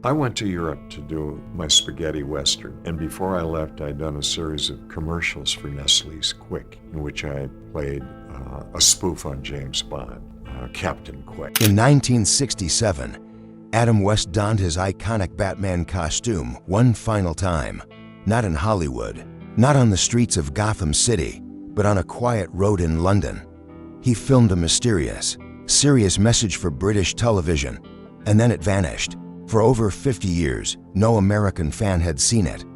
I went to Europe to do my spaghetti western, and before I left, I'd done a series of commercials for Nestle's Quick, in which I played a spoof on James Bond, Captain Quick. In 1967, Adam West donned his iconic Batman costume one final time, not in Hollywood, not on the streets of Gotham City, but on a quiet road in London. He filmed a mysterious, serious message for British television, and then it vanished. For over 50 years, no American fan had seen it.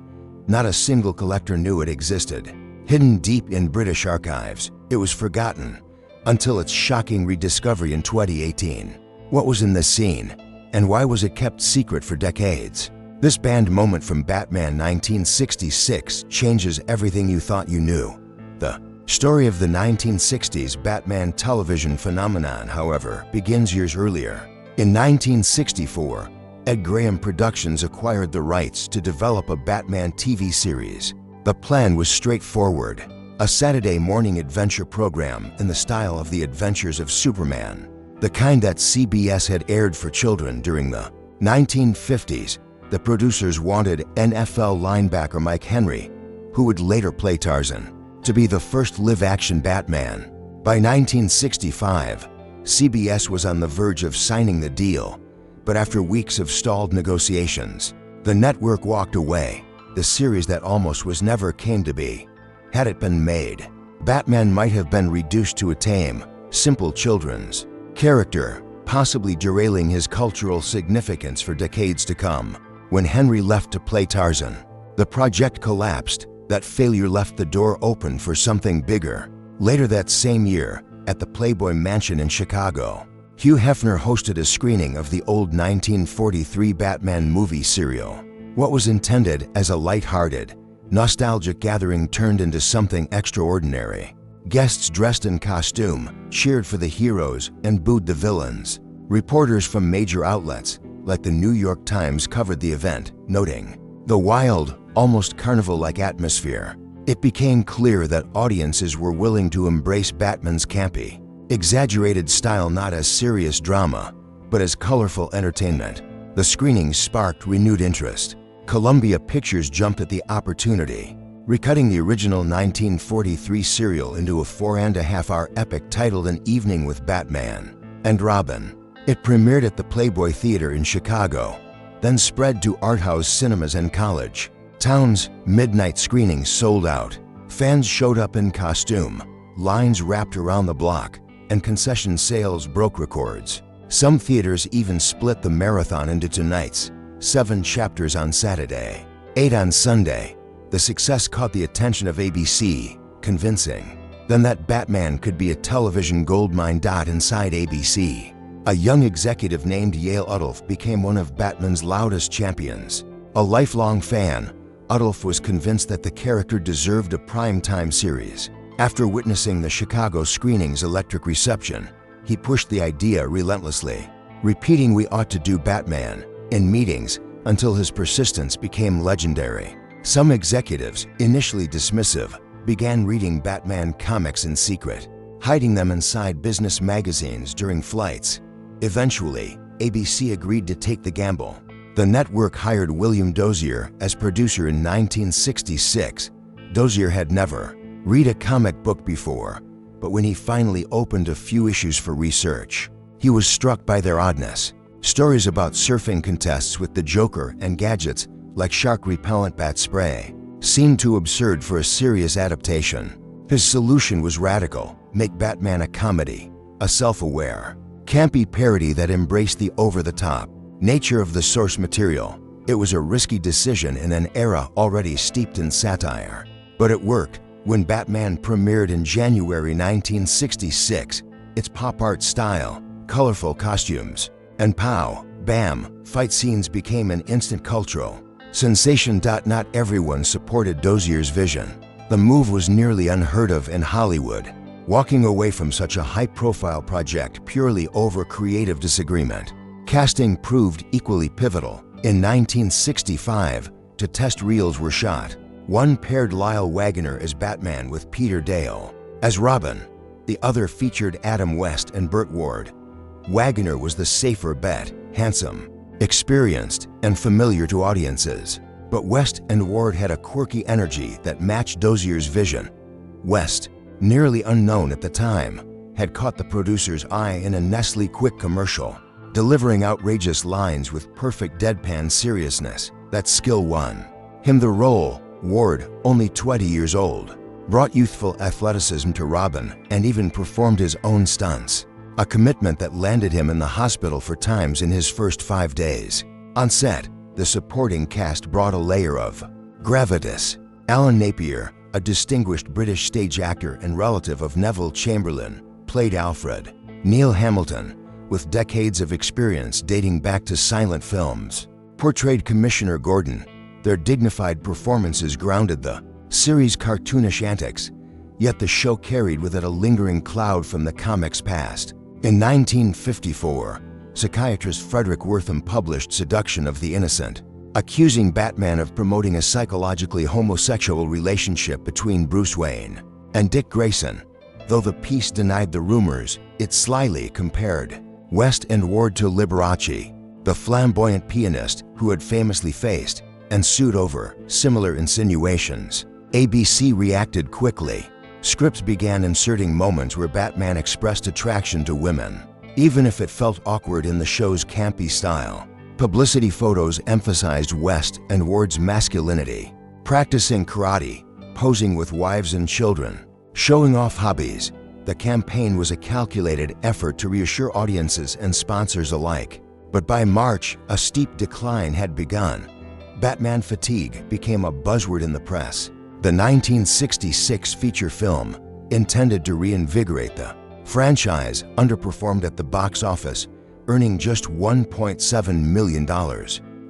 Not a single collector knew it existed. Hidden deep in British archives, it was forgotten until its shocking rediscovery in 2018. What was in this scene, and why was it kept secret for decades? This banned moment from Batman 1966 changes everything you thought you knew. The story of the 1960s Batman television phenomenon, however, begins years earlier. In 1964, Ed Graham Productions acquired the rights to develop a Batman TV series. The plan was straightforward, a Saturday morning adventure program in the style of The Adventures of Superman, the kind that CBS had aired for children during the 1950s. The producers wanted NFL linebacker Mike Henry, who would later play Tarzan, to be the first live-action Batman. By 1965, CBS was on the verge of signing the deal, but after weeks of stalled negotiations, the network walked away. The series that almost was never came to be. Had it been made, Batman might have been reduced to a tame, simple children's character, possibly derailing his cultural significance for decades to come. When Henry left to play Tarzan, the project collapsed. That failure left the door open for something bigger. Later that same year, at the Playboy Mansion in Chicago, Hugh Hefner hosted a screening of the old 1943 Batman movie serial. What was intended as a lighthearted, nostalgic gathering turned into something extraordinary. Guests dressed in costume cheered for the heroes and booed the villains. Reporters from major outlets, like the New York Times, covered the event, noting the wild, almost carnival-like atmosphere. It became clear that audiences were willing to embrace Batman's campy, exaggerated style not as serious drama, but as colorful entertainment. The screenings sparked renewed interest. Columbia Pictures jumped at the opportunity, recutting the original 1943 serial into a 4.5-hour epic titled An Evening with Batman and Robin. It premiered at the Playboy Theater in Chicago, then spread to art house cinemas and college towns. Midnight screenings sold out. Fans showed up in costume, lines wrapped around the block, and concession sales broke records. Some theaters even split the marathon into 2 nights, 7 chapters on Saturday, 8 on Sunday. The success caught the attention of ABC, convincing them that Batman could be a television goldmine. Inside ABC, a young executive named Yale Udolph became one of Batman's loudest champions. A lifelong fan, Udolph was convinced that the character deserved a primetime series. After witnessing the Chicago screening's electric reception, he pushed the idea relentlessly, repeating "We ought to do Batman" in meetings until his persistence became legendary. Some executives, initially dismissive, began reading Batman comics in secret, hiding them inside business magazines during flights. Eventually, ABC agreed to take the gamble. The network hired William Dozier as producer in 1966. Dozier had never read a comic book before, but when he finally opened a few issues for research, he was struck by their oddness. Stories about surfing contests with the Joker and gadgets like shark repellent bat spray seemed too absurd for a serious adaptation. His solution was radical: make Batman a comedy, a self-aware, campy parody that embraced the over-the-top nature of the source material. It was a risky decision in an era already steeped in satire, but it worked. When Batman premiered in January 1966, its pop art style, colorful costumes, and pow, bam, fight scenes became an instant cultural sensation. Not everyone supported Dozier's vision. The move was nearly unheard of in Hollywood, walking away from such a high-profile project purely over creative disagreement. Casting proved equally pivotal. In 1965, 2 test reels were shot. One paired Lyle Waggoner as Batman with Peter Dale as Robin. The other featured Adam West and Burt Ward. Waggoner was the safer bet, handsome, experienced, and familiar to audiences. But West and Ward had a quirky energy that matched Dozier's vision. West, nearly unknown at the time, had caught the producer's eye in a Nestle Quick commercial, delivering outrageous lines with perfect deadpan seriousness. That skill won him the role. Ward, only 20 years old, brought youthful athleticism to Robin and even performed his own stunts, a commitment that landed him in the hospital for times in his first 5 days. On set, the supporting cast brought a layer of gravitas. Alan Napier, a distinguished British stage actor and relative of Neville Chamberlain, played Alfred. Neil Hamilton, with decades of experience dating back to silent films, portrayed Commissioner Gordon. Their dignified performances grounded the series' cartoonish antics, yet the show carried with it a lingering cloud from the comics past. In 1954, psychiatrist Frederick Wortham published Seduction of the Innocent, accusing Batman of promoting a psychologically homosexual relationship between Bruce Wayne and Dick Grayson. Though the piece denied the rumors, it slyly compared West and Ward to Liberace, the flamboyant pianist who had famously faced and sued over similar insinuations. ABC reacted quickly. Scripts began inserting moments where Batman expressed attraction to women, even if it felt awkward in the show's campy style. Publicity photos emphasized West and Ward's masculinity, practicing karate, posing with wives and children, showing off hobbies. The campaign was a calculated effort to reassure audiences and sponsors alike. But by March, a steep decline had begun. Batman fatigue became a buzzword in the press. The 1966 feature film, intended to reinvigorate the franchise, underperformed at the box office, earning just $1.7 million.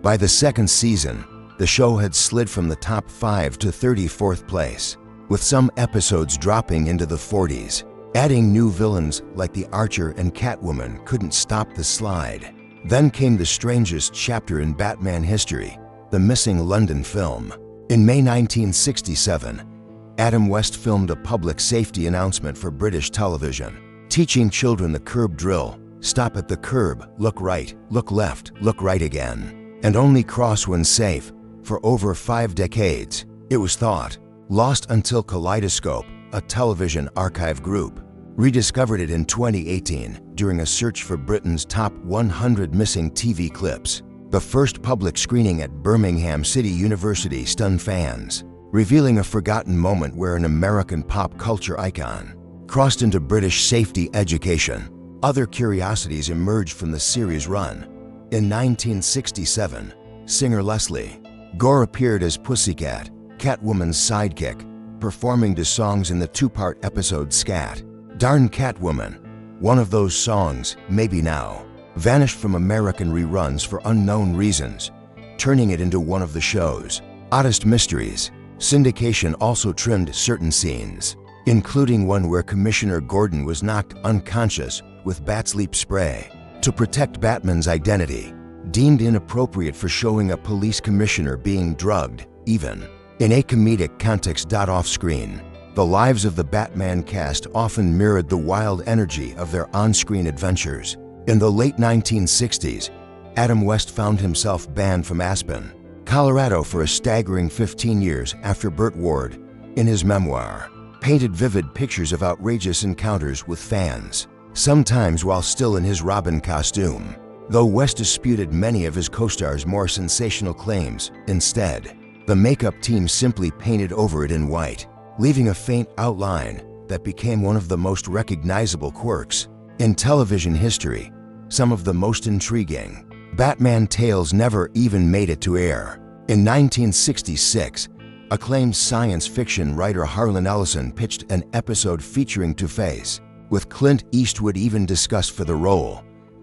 By the second season, the show had slid from the top 5 to 34th place, with some episodes dropping into the 40s. Adding new villains like the Archer and Catwoman couldn't stop the slide. Then came the strangest chapter in Batman history, the missing London film. In May 1967, Adam West filmed a public safety announcement for British television, teaching children the curb drill: stop at the curb, look right, look left, look right again, and only cross when safe. For over 5 decades, it was thought lost until Kaleidoscope, a television archive group, rediscovered it in 2018 during a search for Britain's top 100 missing TV clips. The first public screening at Birmingham City University stunned fans, revealing a forgotten moment where an American pop culture icon crossed into British safety education. Other curiosities emerged from the series' run. In 1967, singer Leslie Gore appeared as Pussycat, Catwoman's sidekick, performing to songs in the 2-part episode Scat. Darn Catwoman, one of those songs, Maybe Now, vanished from American reruns for unknown reasons, turning it into one of the show's oddest mysteries. Syndication also trimmed certain scenes, including one where Commissioner Gordon was knocked unconscious with bat sleep spray to protect Batman's identity, deemed inappropriate for showing a police commissioner being drugged, even in a comedic context. Off-screen, the lives of the Batman cast often mirrored the wild energy of their on-screen adventures. In the late 1960s, Adam West found himself banned from Aspen, Colorado for a staggering 15 years after Burt Ward, in his memoir, painted vivid pictures of outrageous encounters with fans, sometimes while still in his Robin costume. Though West disputed many of his co-stars' more sensational claims, instead, the makeup team simply painted over it in white, leaving a faint outline that became one of the most recognizable quirks in television history. Some of the most intriguing Batman tales never even made it to air. In 1966, acclaimed science fiction writer Harlan Ellison pitched an episode featuring Two-Face, with Clint Eastwood even discussed for the role.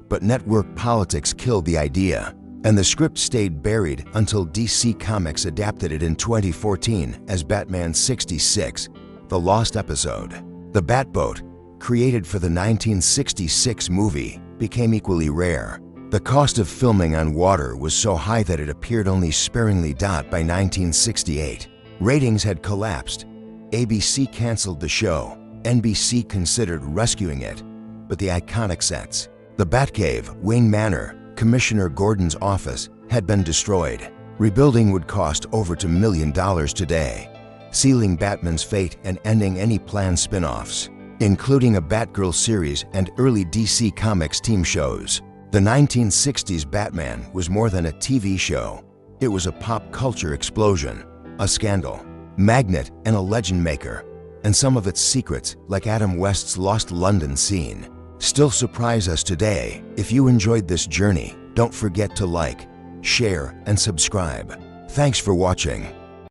But network politics killed the idea, and the script stayed buried until DC Comics adapted it in 2014 as Batman 66, The Lost Episode. The Batboat, created for the 1966 movie, became equally rare. The cost of filming on water was so high that it appeared only sparingly. By 1968, ratings had collapsed. ABC canceled the show. NBC considered rescuing it, but the iconic sets, the Batcave, Wayne Manor, Commissioner Gordon's office had been destroyed. Rebuilding would cost over $1 million today, sealing Batman's fate and ending any planned spin-offs, including a Batgirl series and early DC Comics team shows. The 1960s Batman was more than a TV show. It was a pop culture explosion, a scandal, magnet, and a legend maker. And some of its secrets, like Adam West's Lost London scene, still surprise us today. If you enjoyed this journey, don't forget to like, share, and subscribe. Thanks for watching.